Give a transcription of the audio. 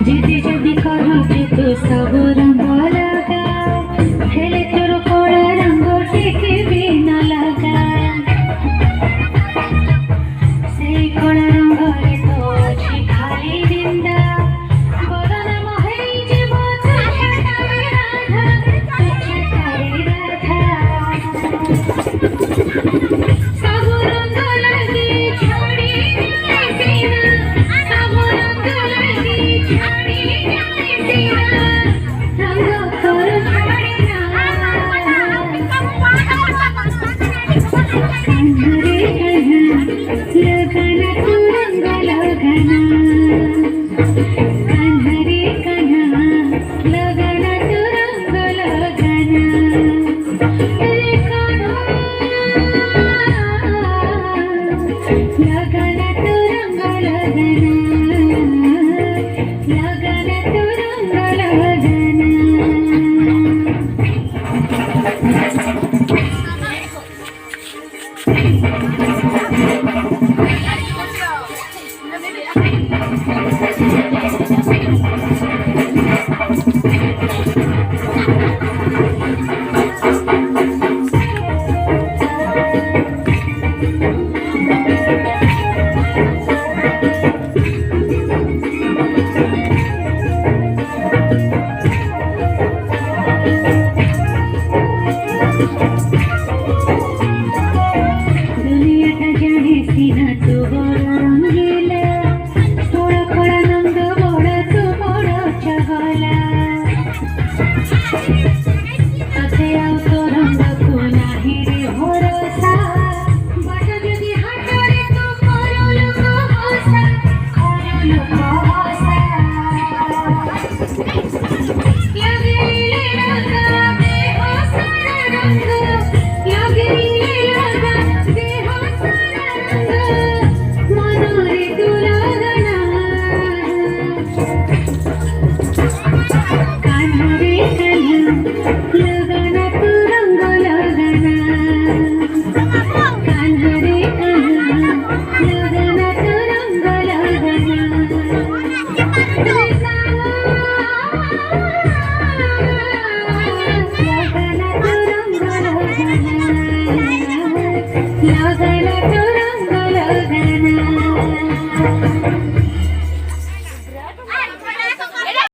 जिद्दी जदि करुचे तू सब रंग लगा हेले तोर कड़ा रंग टिके भी न लगा से कड़ा रंग रे तो अछि खाली निंदा बदनाम है जीवन छटाई राधा छटाई राधा सब रंग लगी छोड़ी सीना सब रंग लगी छोड़ी सीना रंग कर छोड़ना कंधरे कन्हा लगाना तू रंग लगाना कंधरे कन्हा लगाना तू रंग लगाना रे कान्हा लगाना तू रंग लगाना